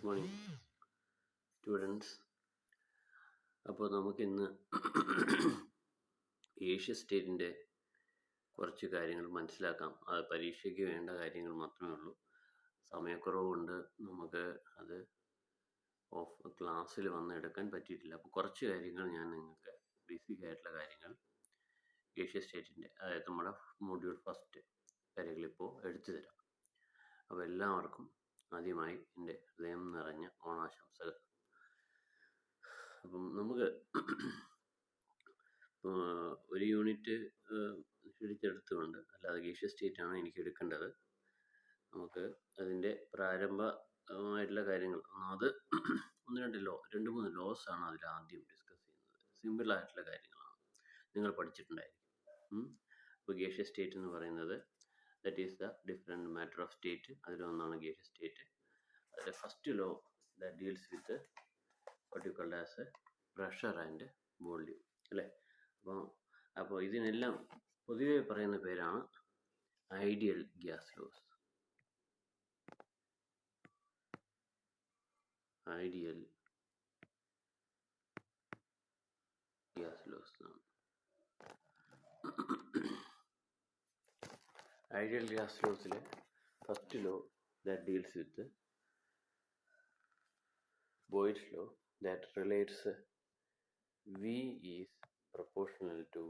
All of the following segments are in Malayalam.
Good morning students. അപ്പോൾ നമുക്കിന്ന് ഏഷ്യ സ്റ്റേറ്റിൻ്റെ കുറച്ച് കാര്യങ്ങൾ മനസ്സിലാക്കാം. അത് പരീക്ഷയ്ക്ക് വേണ്ട കാര്യങ്ങൾ മാത്രമേ ഉള്ളൂ. സമയക്കുറവുകൊണ്ട് നമുക്ക് അത് ക്ലാസ്സിൽ വന്ന് എടുക്കാൻ പറ്റിയിട്ടില്ല. അപ്പോൾ കുറച്ച് കാര്യങ്ങൾ ഞാൻ നിങ്ങൾക്ക് ബേസിക് ആയിട്ടുള്ള കാര്യങ്ങൾ ഏഷ്യ സ്റ്റേറ്റിൻ്റെ, അതായത് നമ്മുടെ മൊഡ്യൂൾ ഫസ്റ്റ് കാര്യങ്ങളിപ്പോൾ എടുത്തു തരാം. അപ്പോൾ എല്ലാവർക്കും ആദ്യമായി എൻ്റെ ഹൃദയം നിറഞ്ഞ ഓണാശംസകൾ. അപ്പം നമുക്ക് ഒരു യൂണിറ്റ് എടുത്തെടുത്തുകൊണ്ട്, അല്ലാതെ ഏഷ്യ സ്റ്റേറ്റാണ് എനിക്ക് എടുക്കേണ്ടത്. നമുക്ക് അതിൻ്റെ പ്രാരംഭമായിട്ടുള്ള കാര്യങ്ങൾ, അത് രണ്ട് മൂന്ന് ലോസ് ആണ് അതിൽ ആദ്യം ഡിസ്കസ് ചെയ്യുന്നത്. സിമ്പിളായിട്ടുള്ള കാര്യങ്ങളാണ്, നിങ്ങൾ പഠിച്ചിട്ടുണ്ടായിരിക്കും. അപ്പോൾ ഏഷ്യ സ്റ്റേറ്റ് എന്ന് പറയുന്നത് that is the different matter of state. അതിലൊന്നാണ് ഗേഷ്യ സ്റ്റേറ്റ്. അതിലെ first law that deals with what you call as pressure and volume, അല്ലേ? അപ്പോൾ ഇതിനെല്ലാം പൊതുവെ പറയുന്ന പേരാണ് ideal gas laws. Ideal gas laws ആണ്. ഐഡിയൽ ഗ്യാസ് ലോസിലെ first law that deals with Boyle's law that relates V is proportional to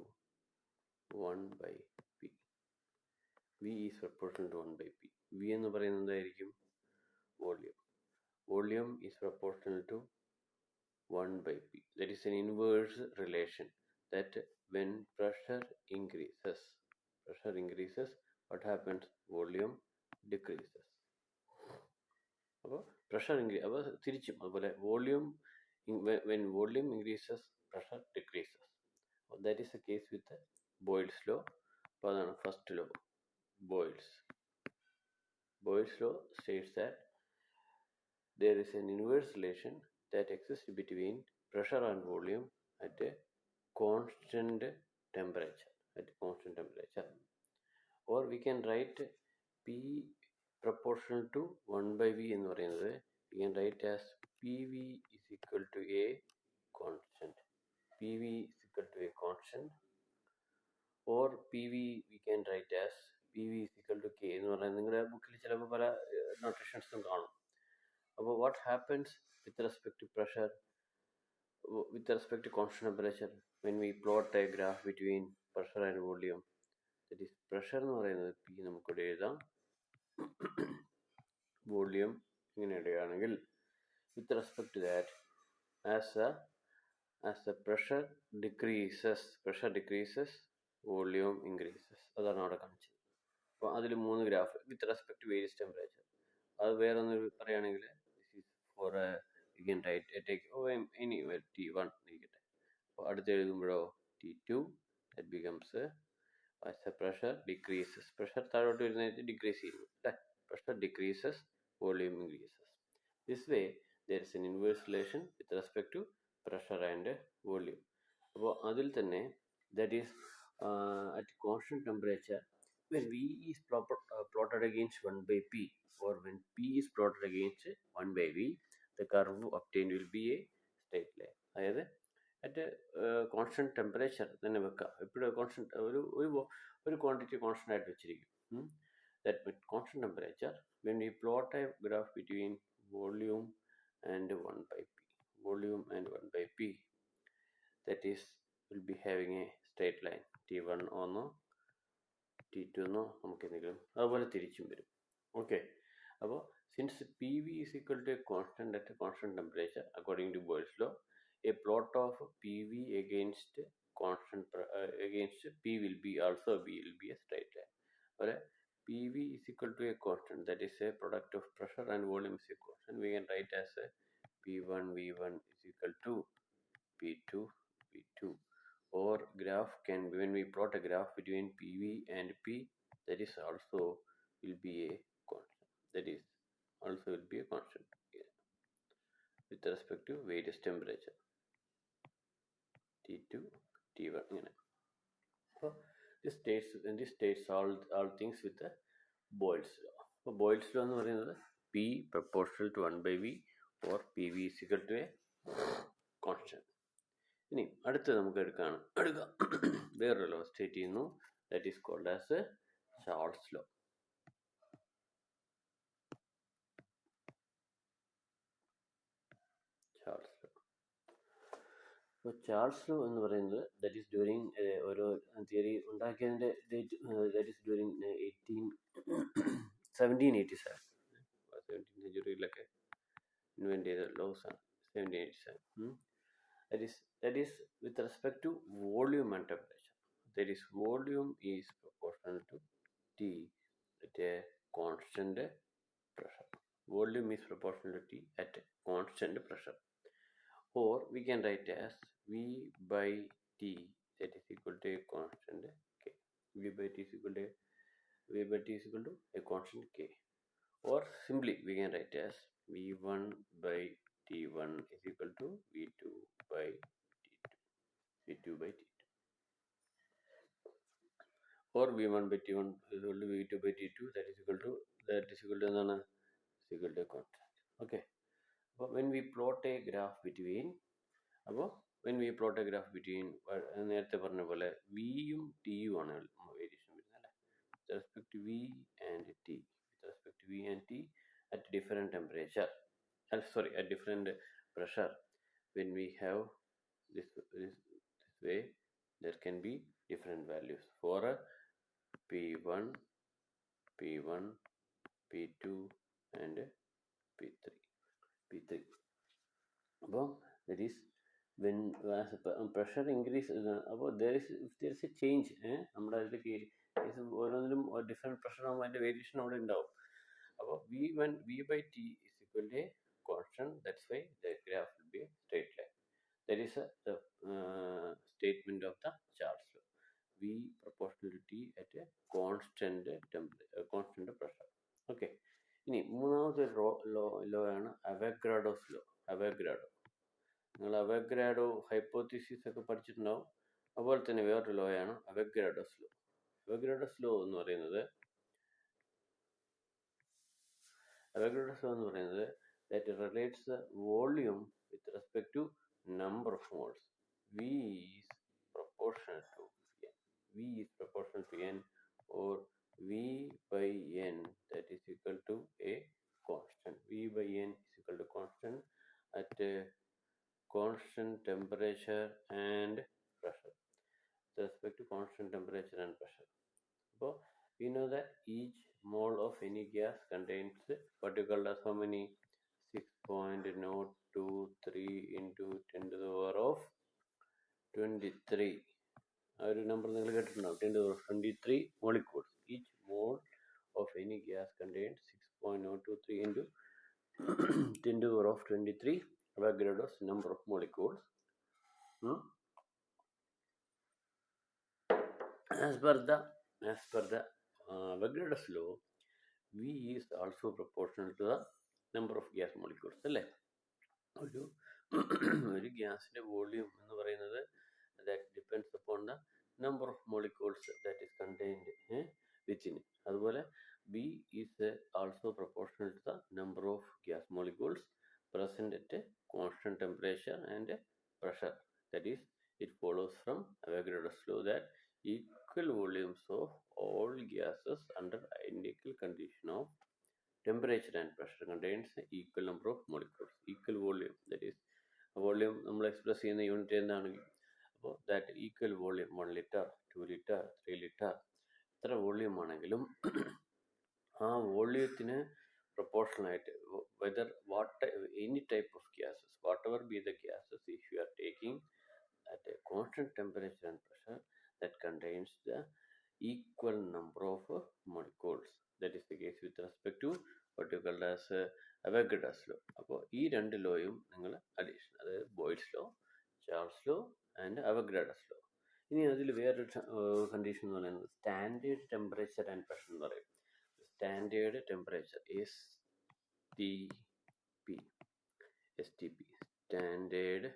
1 by P. V is proportional to 1 by P. V എന്ന് പറയുന്നത് എന്തായിരിക്കും? Volume. Volume is proportional to 1 by P. That is an inverse relation that when pressure increases, what happens? Volume decreases. അപ്പോൾ പ്രഷർ അപ്പോൾ തിരിച്ചും അതുപോലെ volume, when volume increases, pressure decreases. That is the case with Boyle's law. അപ്പോൾ അതാണ് first law. Boyle's law states that there is an inverse relation that exists between pressure and volume at a constant temperature. Or we can write P proportional to 1 by V എന്ന് പറയുന്നത് we can write as PV is equal to a constant. PV is equal to a constant, or PV we can write as PV is equal to K എന്ന് പറയുന്നത് നിങ്ങളുടെ ബുക്കിൽ ചിലപ്പോൾ പല നൊട്ടേഷൻസും കാണും. അപ്പോൾ what happens with respect to pressure, with respect to constant temperature, when we plot a graph between pressure and volume, that is pressure എന്ന് പറയുന്നത് P നമുക്കിവിടെ എഴുതാം, വോള്യൂം ഇങ്ങനെ ഇടുകയാണെങ്കിൽ with respect to that, as the pressure decreases, volume increases. അതാണ് അവിടെ കാണിച്ചത്. അപ്പോൾ അതിൽ 3 graph with respect to various temperature. അത് വേറെ ഒന്ന് പറയുകയാണെങ്കിൽ this is for you can write take anywhere T1 ഇരിക്കട്ടെ. അപ്പോൾ അടുത്ത് എഴുതുമ്പോഴോ T2, that becomes as the pressure decreases, pressure താഴോട്ട് വരുന്നത് ഡിക്രീസ് ചെയ്യുന്നു, pressure decreases, volume increases. This way there is an inverse relation with respect to pressure and volume. അപ്പോൾ അതിൽ തന്നെ that is at constant temperature, when V is plotted against 1 by P, or when P is plotted against 1 by V, the curve obtained will be a straight line. അതായത് അറ്റ് കോൺസ്റ്റന്റ് ടെമ്പറേച്ചർ തന്നെ വെക്കാം. എപ്പോഴും കോൺസ്റ്റന്റ് ഒരു ക്വാണ്ടിറ്റി കോൺസ്റ്റന്റ് ആയിട്ട് വെച്ചിരിക്കും. That with constant temperature, when we plot a graph between volume and 1 by P, that is will be having a straight line. T1 ഒന്നോ T2 എന്നോ നമുക്ക് എന്തെങ്കിലും അതുപോലെ തിരിച്ചും വരും. ഓക്കെ, അപ്പോൾ since PV is equal to a constant at a constant temperature, according to Boyle's law, a plot of PV against P will be a straight line. Or PV is equal to a constant, that is a product of pressure and volume is a constant. We can write as a P1 V1 is equal to P2 V2. Or graph can be, when we plot a graph between PV and P, that is also will be a constant. With respect to various temperature T2 T1 ഇങ്ങനെ. അപ്പോൾ this states all things with the Boyle's law. അപ്പോൾ Boyle's law എന്ന് പറയുന്നത് P proportional to 1 by V, or PV is equal to a constant. ഇനി അടുത്ത് നമുക്ക് എടുക്കാം വേറൊരു ലോ സ്റ്റേറ്റ് ചെയ്യുന്നു, that is called as Charles law. Charles law. അപ്പോൾ ചാൾസ് ലോ എന്ന് പറയുന്നത് ദാറ്റ് ഈസ് ഡ്യൂറിങ് ഓരോ തിയറി ഉണ്ടാക്കിയതിൻ്റെ date that is during 1787. 17th സെഞ്ചുറിയിലൊക്കെ ഇൻവെൻറ്റ് ചെയ്ത ലോസ് ആണ് 1787. That is with respect to volume and temperature. That is, volume is proportional to T at a constant pressure. Volume is proportional to T at a constant pressure. Or we can write as V by T, that is equal to a constant K. V by T is equal to a constant K. Or simply we can write as V1 by T1 is equal to V2 by V2 by T2. Or V1 by T1 is equal to V2 by T2, that is equal to എന്താണ്, is equal to a constant. Okay. അപ്പോൾ when we plot a graph between നേരത്തെ പറഞ്ഞ പോലെ വിയും ടിയും ആണ് വേരിയേഷൻ വരുന്നത് അല്ലേ, with respect to V and T, at different temperature, at different pressure. When we have this way, there can be different values for P1, P2 and P3. അപ്പോൾ that is when pressure increases, അപ്പോൾ there is a change. നമ്മുടെ അതിൽ ഓരോന്നിലും ഡിഫറെൻറ്റ് പ്രഷർ ആകുമ്പോൾ അതിൻ്റെ വേരിയേഷൻ അവിടെ ഉണ്ടാവും. അപ്പോൾ V by T is equal to a constant, that's why the graph will be a straight line. That is the statement of the Charles law. V proportional to T at a constant pressure. Okay. ഇനി മൂന്നാമത്തെ ലോ ആണ് അവഗാഡ്രോസ് ലോ. നിങ്ങൾ അവഗാഡ്രോ ഹൈപ്പോത്തിസിസ് ഒക്കെ പഠിച്ചിട്ടുണ്ടാവും. അതുപോലെ തന്നെ വേറൊരു ലോ ആണ് അവഗാഡ്രോസ് ലോ. അവഗാഡ്രോസ് ലോ എന്ന് പറയുന്നത് that relates the volume with respect to number of moles. V is proportional to n, or V by n, that is equal to a constant. V by n is equal to constant at a constant temperature and pressure. With respect to constant temperature and pressure. So we know that each mole of any gas contains what you call as how many? 6.023 into 10 to the power of 23. ആ ഒരു നമ്പർ നിങ്ങൾ കേട്ടിട്ടുണ്ടാവും, 10 to the power of 23 molecules. Each mole of any gas contains 6.023 into 10 to the power of 23 Avogadro's number of molecules. As per the Avogadro's law, V is also proportional to the number of gas molecules. അല്ലേ, ഒരു ഗ്യാസിന്റെ വോള്യൂം എന്ന് പറയുന്നത് that depends upon the number of molecules that is contained within it. അതുപോലെ B is also proportional to the number of gas molecules present at a constant temperature and pressure. That is, it follows from Avogadro's law that equal volumes of all gases under identical condition of temperature and pressure contains equal number of molecules. Equal volume, that is, volume നമ്മൾ എക്സ്പ്രസ് ചെയ്യുന്ന യൂണിറ്റ് എന്താണെങ്കിൽ, അപ്പോൾ that equal volume 1 litre 2 litre 3 litre എത്ര വോള്യൂം ആണെങ്കിലും ആ വോള്യൂത്തിന് പ്രൊപ്പോർഷണൽ ആയിട്ട് whether any type of gases, what ever B the gases, if you are taking at a constant temperature and pressure, that contains the equal number of molecules. That is the case with respect to what you call as Avogadro's law. അപ്പോൾ ഈ രണ്ട് ലോയും നിങ്ങൾ അഡീഷൻ, അതായത് Boyle's law, Charles law and Avogadro's law. ഇനി അതിൽ വേറൊരു കണ്ടീഷൻ എന്ന് പറയുന്നത് സ്റ്റാൻഡേർഡ് ടെമ്പറേച്ചർ ആൻഡ് പ്രഷർ എന്ന് പറയും. Standard temperature STP, standard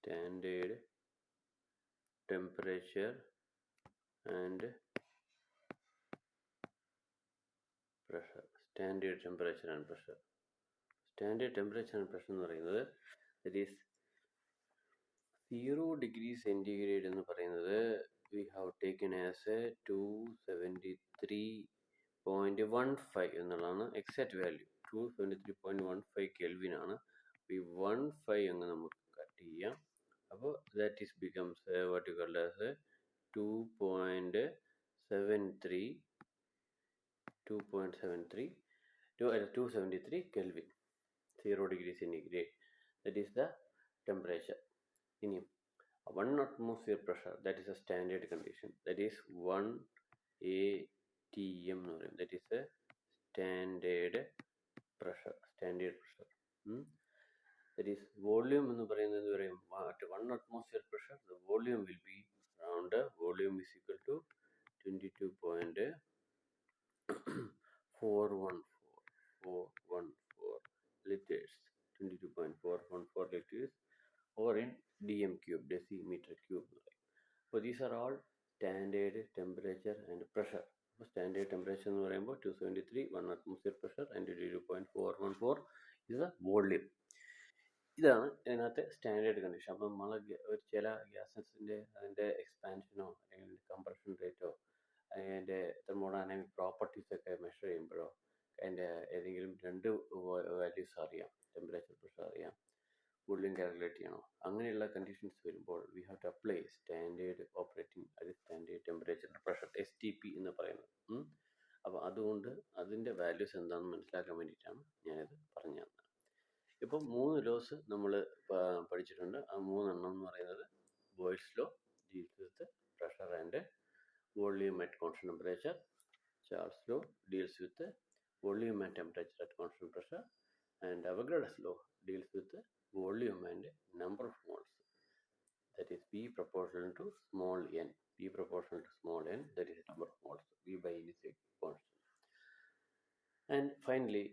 standard temperature and pressure. Standard temperature and pressure. Standard temperature and pressure എന്ന് പറയുന്നത് that is 0 degree centigrade എന്ന് പറയുന്നത് we have taken as a 273.15 എന്നുള്ളതാണ് എക്സാക്ട് വാല്യൂ. 273.15 കെൽവിൻ ആണ്. ഈ 15 അങ്ങ് നമുക്ക് കട്ട് ചെയ്യാം. അപ്പോൾ that is becomes what you call as 2.73 273 Kelvin, 0 degree centigrade. That is the temperature. ഇനിയും 1 atmosphere pressure, that is a standard condition. That is 1 atm എന്ന് പറയും. That is a standard pressure. Standard pressure. That is volume എന്ന് പറയുന്നത് എന്ത് പറയും? At 1 atmosphere pressure, the volume will be around volume is equal to 22.414 liters, 22.414 liters, or in dm cube, decimeter cube. So these are all standard temperature and pressure. So standard temperature എന്ന് പറയുമ്പോൾ 273, 1 atmosphere pressure, and 22.414 is the volume. ഇതാണ് ഇതിനകത്തെ സ്റ്റാൻഡേർഡ് കണ്ടീഷൻ. അപ്പം നമ്മൾ ഒരു ചില ഗ്യാസസിൻ്റെ അതിൻ്റെ എക്സ്പാൻഷനോ അല്ലെങ്കിൽ കംപ്രഷൻ റേറ്റോ അതിൻ്റെ തെർമോഡൈനാമിക് പ്രോപ്പർട്ടീസൊക്കെ മെഷർ ചെയ്യുമ്പോഴോ അതിൻ്റെ ഏതെങ്കിലും രണ്ട് വാല്യൂസ് അറിയാം, ടെമ്പറേച്ചർ പ്രഷർ അറിയാം, വോളിയം കാൽക്കുലേറ്റ് ചെയ്യണോ, അങ്ങനെയുള്ള കണ്ടീഷൻസ് വരുമ്പോൾ we have to apply standard operating, അത് സ്റ്റാൻഡേർഡ് ടെമ്പറേച്ചർ പ്രഷർ STP എന്ന് പറയുന്നത്. അപ്പോൾ അതുകൊണ്ട് അതിൻ്റെ വാല്യൂസ് എന്താണെന്ന് മനസ്സിലാക്കാൻ വേണ്ടിയിട്ടാണ് ഞാനിത് പറഞ്ഞു തന്നത്. ഇപ്പം 3 ലോസ് നമ്മൾ പഠിച്ചിട്ടുണ്ട്. ആ 3 എന്ന് പറയുന്നത് Boyle's law deals with pressure and volume at constant temperature. Charles law deals with the volume and temperature at constant pressure, and Avogadro's law deals with the volume and number of moles. That is P proportional to small n. P proportional to small n, that is number of moles. V by N is a constant. And finally,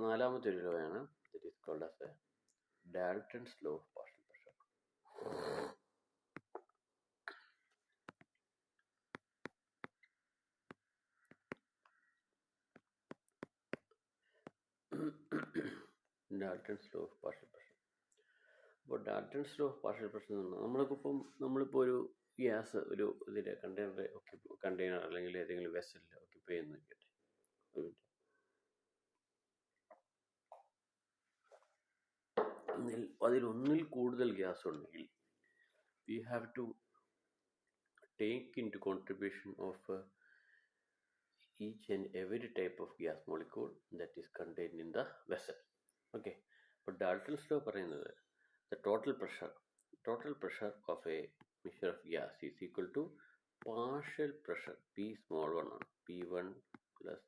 നാലാമത്തെ ഒരു law ആണ്, that is called as a Dalton's law of partial pressure. Dalton's law of partial pressure. അപ്പോൾ Dalton's law of partial pressure എന്ന് പറഞ്ഞാൽ നമ്മളിപ്പോൾ ഒരു ഗ്യാസ് ഒരു ഇതിൻ്റെ കണ്ടെയ്നർ അല്ലെങ്കിൽ ഏതെങ്കിലും വെസലിൽ ഓക്യുപ്പൈ ചെയ്യുന്ന നോക്കട്ടെ. അതിലൊന്നിൽ കൂടുതൽ ഗ്യാസ് ഉണ്ടെങ്കിൽ we have to take into contribution of each and every type of gas molecule that is contained in the vessel. Okay, but Dalton's law പറയുന്നത് the total pressure of a mixture of gas is equal to partial pressure P small one ആണ്, P1 plus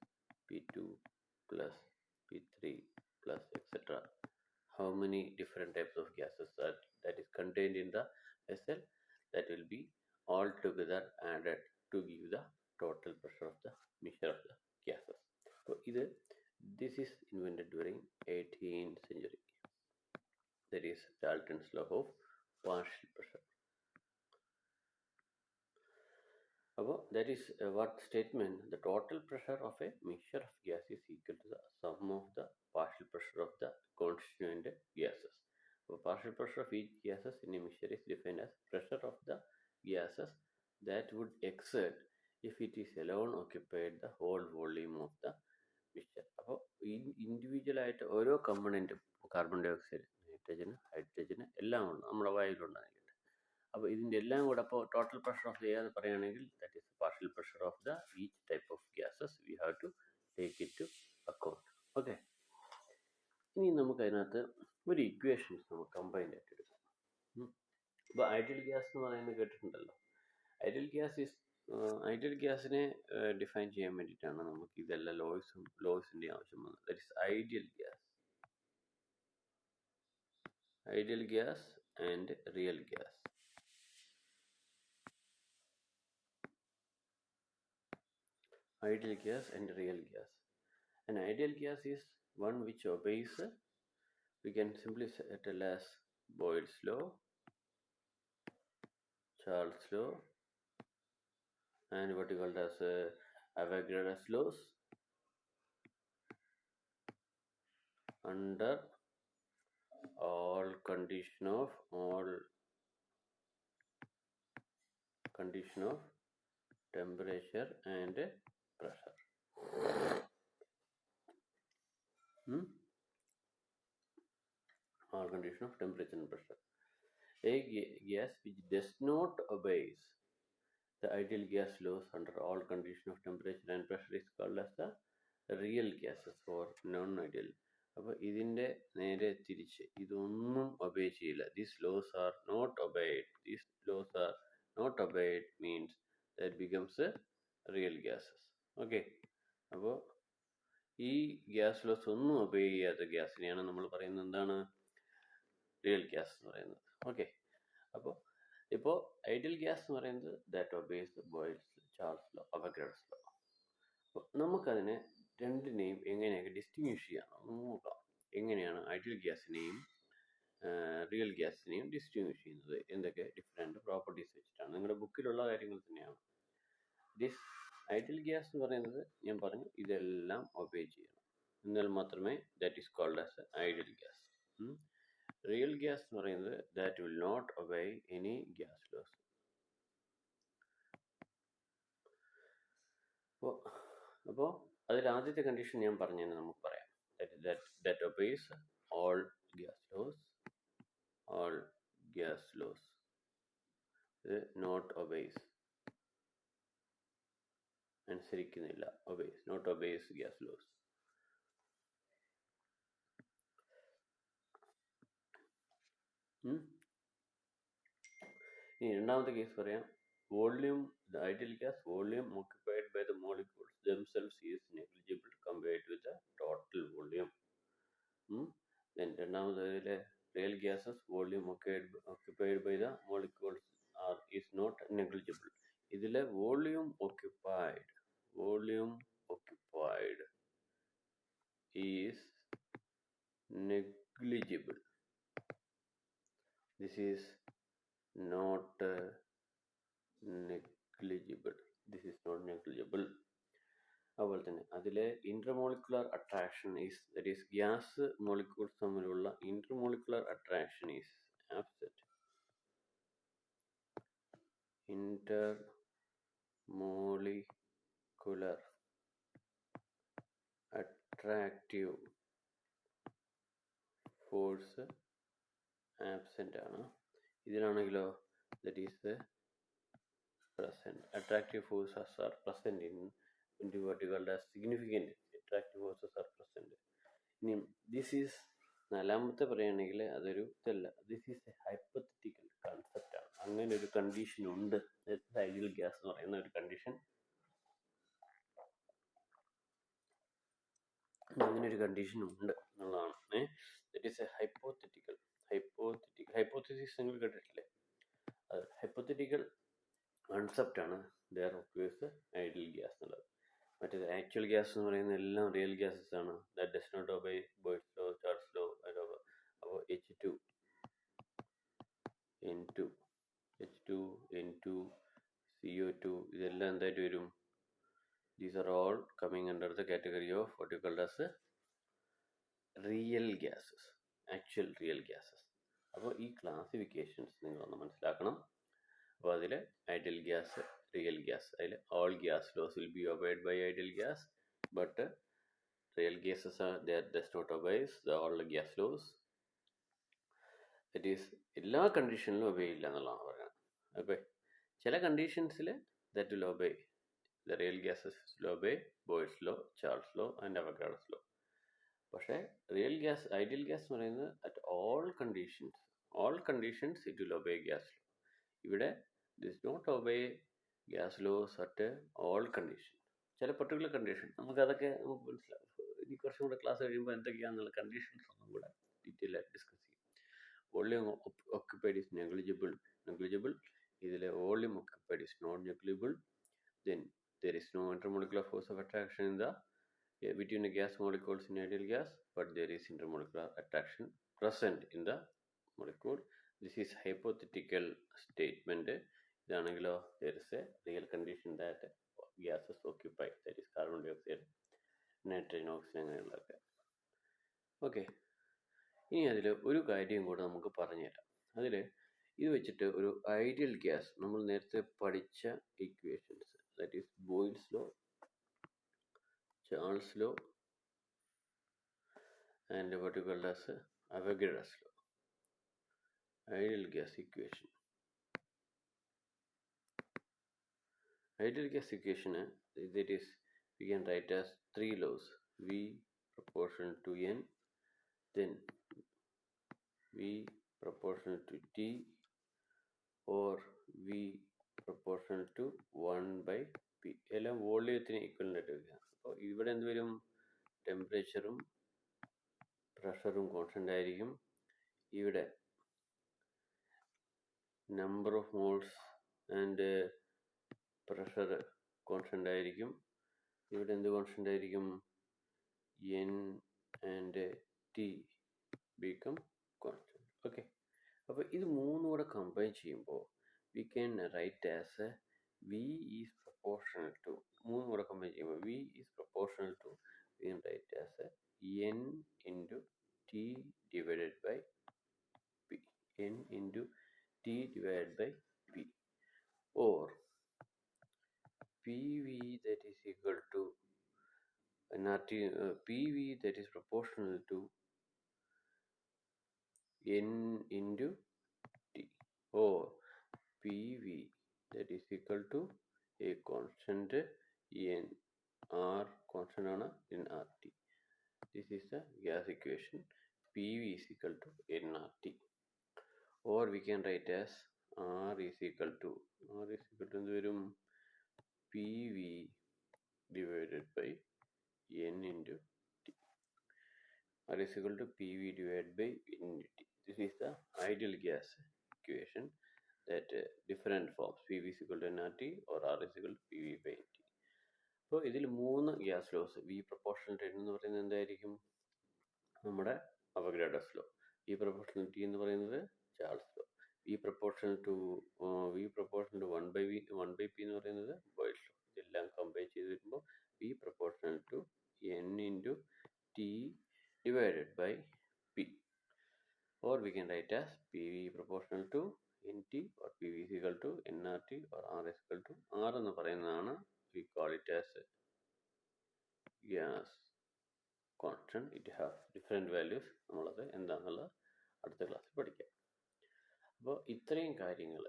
P2 plus P3 plus etc. How many different types of gases that is contained in the vessel, that will be all together added to give the total pressure of the mixture of the gases. So this is invented during 18th century. That is Dalton's law of partial pressure. About that is what statement, the total pressure of a mixture of gas is equal to the sum of the partial pressure of the constituent gases. So partial pressure of each gases in a mixture is defined as pressure of the gases that would exert if it is alone occupied the whole volume of the mixture. അപ്പോൾ ഇൻഡിവിജ്വൽ ആയിട്ട് ഓരോ കമ്പണൻറ്റും carbon dioxide, nitrogen, hydrogen എല്ലാം ഉണ്ട് നമ്മുടെ വായുവിലുണ്ടായിരിക്കട്ടെ. അപ്പോൾ ഇതിൻ്റെ എല്ലാം കൂടെ അപ്പോൾ ടോട്ടൽ പ്രഷർ ഓഫ് എയർ പറയുകയാണെങ്കിൽ that is partial pressure of the each type of gases we have to take it to account. Okay, ഇനി നമുക്ക് അതിനകത്ത് ഒരു ഇക്വേഷൻസ് നമുക്ക് കമ്പൈൻഡ് ആയിട്ട് എടുക്കാം. അപ്പോൾ ഐഡിയൽ ഗ്യാസ് എന്ന് പറയുന്നത് കേട്ടിട്ടുണ്ടല്ലോ. ഐഡിയൽ ഗ്യാസിനെ ഡിഫൈൻ ചെയ്യാൻ വേണ്ടിയിട്ടാണ് നമുക്ക് ഇതെല്ലാം ലോസിൻ്റെ ആവശ്യം വന്നത്. That is ideal gas and real gas. Ideal gas and real gas. An ideal gas is one which obeys, we can simply tell as Boyle's law, Charles law, and what you call as Avogadro's laws. Under all condition of temperature and pressure. Hmm? All condition of temperature and pressure. A gas which does not obeys the ideal gas laws under all condition of temperature and pressure is called as the real gases or non ideal. അപ്പോൾ ഇതിൻ്റെ നേരെ തിരിച്ച് ഇതൊന്നും ഒബേ ചെയ്യില്ല. These laws are not obeyed. These laws are not obeyed means that becomes real gases. Okay, അപ്പോൾ ഈ ഗ്യാസ് ലോസ് ഒന്നും ഒബേ ചെയ്യാത്ത ഗ്യാസിനെയാണ് നമ്മൾ പറയുന്നത് എന്താണ്? റിയൽ ഗ്യാസ് എന്ന് പറയുന്നത്. ഓക്കെ, അപ്പോൾ ഇപ്പോൾ ഐഡിയൽ ഗ്യാസ് എന്ന് പറയുന്നത് that obeys boils Charles law, Avogadro's law. നമുക്കതിനെ രണ്ടിനെയും എങ്ങനെയൊക്കെ ഡിസ്റ്റിങ്വിഷ് ചെയ്യാം നോക്കാം. എങ്ങനെയാണ് ഐഡിയൽ ഗ്യാസിനെയും റിയൽ ഗ്യാസിനെയും ഡിസ്റ്റിങ്വിഷ് ചെയ്യുന്നത്, എന്തൊക്കെ ഡിഫറെൻറ്റ് പ്രോപ്പർട്ടീസ് വെച്ചിട്ടാണ്. നിങ്ങളുടെ ബുക്കിലുള്ള കാര്യങ്ങൾ തന്നെയാണ്. ദിസ് ഐഡിയൽ ഗ്യാസ് എന്ന് പറയുന്നത് ഞാൻ പറഞ്ഞു ഇതെല്ലാം ഒബേ ചെയ്യണം, എന്നാൽ മാത്രമേ that is called as ideal gas. Real gas എന്ന് പറയുന്നത് that will not obey any gas laws. അപ്പോൾ അതിൽ ആദ്യത്തെ കണ്ടീഷൻ ഞാൻ പറഞ്ഞു നമുക്ക് പറയാം. that obeys all gas laws. all gas laws. ഇത് not obeys, അനുസരിക്കുന്നില്ല. obeys, not obeys gas laws. ഇനി രണ്ടാമത്തെ കേസ് പറയാം. Volume, the ideal gas volume occupied by the molecules themselves is negligible compared with the total volume. Then രണ്ടാമതിലെ real gases volume occupied by the molecules is not negligible. ഇതിലെ volume occupied is negligible. This is not negligible. അതുപോലെ തന്നെ അതിലെ intermolecular attraction is, that is gas molecules തമ്മിലുള്ള intermolecular attraction is absent. Intermolecular attractive force absent ആണ്. ഇതിലാണെങ്കിലോ that is present. Attractive forces are present in what you call as significant attractive forces are present. ഇനി this is നാലാമത്തെ പറയുകയാണെങ്കിൽ അതൊരു ഇതല്ല, this is A hypothetical concept ആണ്. അങ്ങനെ ഒരു കണ്ടീഷൻ ഉണ്ട്, ഐഡിയൽ ഗ്യാസ് എന്ന് പറയുന്ന ഒരു കണ്ടീഷൻ, അങ്ങനെ ഒരു കണ്ടീഷൻ ഉണ്ട് എന്നുള്ളതാണ്. ദറ്റ് ഈസ് എ ഹൈപ്പോത്തറ്റിസിസ് നിങ്ങൾ കേട്ടിട്ടില്ലേ? അത് ഹൈപ്പോത്തറ്റിക്കൽ കൺസെപ്റ്റ് ആണ് ദർ ഒക്കേഴ്സ് ഐഡിയൽ ഗ്യാസ് എന്നുള്ളത്. മറ്റേത് ആക്ച്വൽ ഗ്യാസ് എന്ന് പറയുന്ന എല്ലാം റിയൽ ഗ്യാസസ് ആണ്. That does not obey Boyle's law, Charles law. അപ്പോൾ H2, N2, CO2 ഇതെല്ലാം എന്തായിട്ട് വരും? These are all coming under the category of what you called as real gases, actual real gases. അപ്പോൾ ഈ ക്ലാസിഫിക്കേഷൻസ് നിങ്ങളൊന്ന് മനസ്സിലാക്കണം. അപ്പോൾ അതിൽ ഐഡിയൽ ഗ്യാസ്, റിയൽ ഗ്യാസ്, അതിൽ all gas laws will B abided by ideal gas, but real gases are that does not obeys the all gas laws. That is എല്ലാ കണ്ടീഷനിലും ഒബേ ഇല്ല എന്നുള്ളതാണ് പറയുന്നത്. അപ്പോൾ ചില കണ്ടീഷൻസിൽ that will obey the real gases will obey Boyle's law, Charles law and Avogadro's law. പക്ഷേ റിയൽ ഗ്യാസ്, ഐഡിയൽ ഗ്യാസ് എന്ന് പറയുന്നത് at all conditions it will obey gas law. ഇവിടെ this not obey gas laws at all condition. ചില പെർട്ടിക്കുലർ കണ്ടീഷൻ നമുക്കതൊക്കെ നമുക്ക് മനസ്സിലാവും. ഇനി കുറച്ചും കൂടെ ക്ലാസ് കഴിയുമ്പോൾ എന്തൊക്കെയാണെന്നുള്ള കണ്ടീഷൻസ് ഒന്നും കൂടെ ഡീറ്റെയിൽ ആയിട്ട് ഡിസ്കസ് ചെയ്യും. Volume occupied is negligible. ഇതിലെ volume occupied is not negligible. Then there is no intermolecular force of attraction in the between the gas molecules in ideal gas, but there is intermolecular attraction present in the molecule. This is hypothetical statement. ഇതാണെങ്കിലോ there is a real condition that gases occupy, that is carbon dioxide, nitrogen, oxygen അങ്ങനെയുള്ളതൊക്കെ. ഓക്കെ, ഇനി അതിൽ ഒരു കാര്യം കൂടെ നമുക്ക് പറഞ്ഞുതരാം. അതിൽ ഇത് വെച്ചിട്ട് ഒരു ഐഡിയൽ ഗ്യാസ് നമ്മൾ നേരത്തെ പഠിച്ച equations, that is Boyle's law, Charles law and what you called as Avogadro's law, ideal gas equation. Ideal gas equation, that is, we can write as three laws: V proportional to N, then V proportional to T, or V proportional to 1 by P. എല്ലാം വോള്യത്തിന് ഈക്വലൻ്റ് ആയിട്ട് വരിക. അപ്പോൾ ഇവിടെ എന്ത് വരും? ടെമ്പറേച്ചറും പ്രഷറും കോൺസ്റ്റൻ്റ് ആയിരിക്കും. ഇവിടെ number of moles and pressure constant ആയിരിക്കും. ഇവിടെ എന്ത് കോൺസ്റ്റൻ്റ് ആയിരിക്കും? N and T become constant. Okay, അപ്പോൾ ഇത് മൂന്നും കൂടെ കമ്പൈൻ ചെയ്യുമ്പോൾ we can write as V is proportional to, മൂന്നും കൂടെ കമ്പൈൻ ചെയ്യുമ്പോൾ V is proportional to, we can write as N into T divided by P, N into T divided by P, or PV that is equal to nRT, PV that is proportional to N into T, or PV that is equal to a constant N, R constant ആണ് nRT. This is the gas equation. PV is equal to nRT, or we can write as R is equal to എന്ത് വരും? PV divided by N into T. R is equal to PV divided by N into T. This is the ideal gas equation, that different forms, PV is equal to nRT or R is equal to PV by NT. അപ്പോൾ ഇതിൽ മൂന്ന് gas laws, V proportional to N എന്ന് പറയുന്നത് എന്തായിരിക്കും? നമ്മുടെ Avogadro's law. V proportional T എന്ന് പറയുന്നത് Charles law. V proportional to 1 by P എന്ന് പറയുന്നത് ബോയിൽസ് ലോ. ഇതെല്ലാം കമ്പൈൻ ചെയ്ത് വരുമ്പോൾ V proportional to N into T divided by P, or we can write as PV proportional to NT, or PV is equal to nRT, or R is equal to R എന്ന് പറയുന്നതാണ് we call it as gas constant. It has different values. നമ്മളത് എന്താണെന്നുള്ളത് അടുത്ത ക്ലാസ്സിൽ പഠിക്കാം. അപ്പോൾ ഇത്രയും കാര്യങ്ങൾ,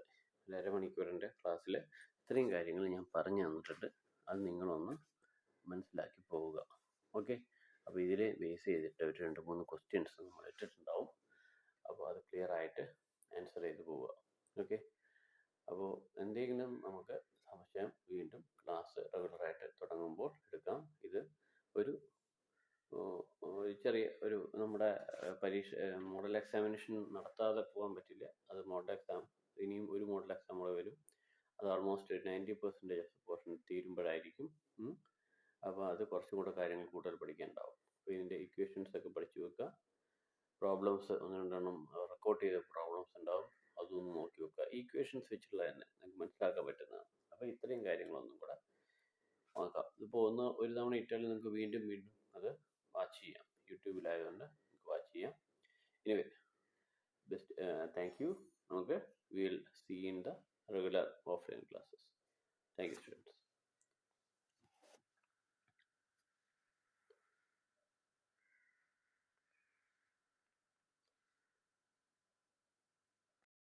അരമണിക്കൂറിൻ്റെ ക്ലാസ്സിൽ ഇത്രയും കാര്യങ്ങൾ ഞാൻ പറഞ്ഞു തന്നിട്ടുണ്ട്. അത് നിങ്ങളൊന്ന് മനസ്സിലാക്കി പോവുക. ഓക്കെ, അപ്പോൾ ഇതിൽ ബേസ് ചെയ്തിട്ട് ഒരു 2-3 ക്വസ്റ്റ്യൻസ് നമ്മൾ ഇട്ടിട്ടുണ്ടാവും. അപ്പോൾ അത് ക്ലിയർ ആയിട്ട് ആൻസർ ചെയ്ത് പോവുക. ഓക്കെ, അപ്പോൾ എന്തെങ്കിലും നമുക്ക് സംശയം വീണ്ടും ക്ലാസ് റെഗുലറായിട്ട് തുടങ്ങുമ്പോൾ എടുക്കാം. ഇത് ഒരു ചെറിയ ഒരു നമ്മുടെ പരീക്ഷ മോഡൽ എക്സാമിനേഷൻ നടത്താതെ പോകാൻ പറ്റില്ല. അത് മോഡൽ എക്സാം, ഇനിയും ഒരു മോഡൽ എക്സാം കൂടെ വരും. അത് ഓൾമോസ്റ്റ് 90% ഓഫ് പോർഷൻ തീരുമ്പോഴായിരിക്കും. അപ്പോൾ അത് കുറച്ചും കൂടെ കാര്യങ്ങൾ കൂടുതൽ പഠിക്കാനുണ്ടാവും. അപ്പോൾ ഇതിൻ്റെ ഇക്വേഷൻസ് ഒക്കെ പഠിച്ചു വെക്കുക. പ്രോബ്ലംസ് 1-2 റെക്കോർഡ് ചെയ്ത പ്രോബ്ലംസ് ഉണ്ടാവും, അതൊന്നും നോക്കി വെക്കുക. ഈക്വേഷൻസ് വെച്ചിട്ടുള്ള തന്നെ നിങ്ങൾക്ക് മനസ്സിലാക്കാൻ പറ്റുന്നതാണ്. അപ്പോൾ ഇത്രയും കാര്യങ്ങളൊന്നും കൂടെ നോക്കാം. ഇപ്പോൾ ഒരു തവണ ഇട്ടാൽ നിങ്ങൾക്ക് വീണ്ടും അത് വാച്ച് ചെയ്യാം. യൂട്യൂബിലായതുകൊണ്ട് നിങ്ങൾക്ക് വാച്ച് ചെയ്യാം. Anyway, best, thank you. നമുക്ക്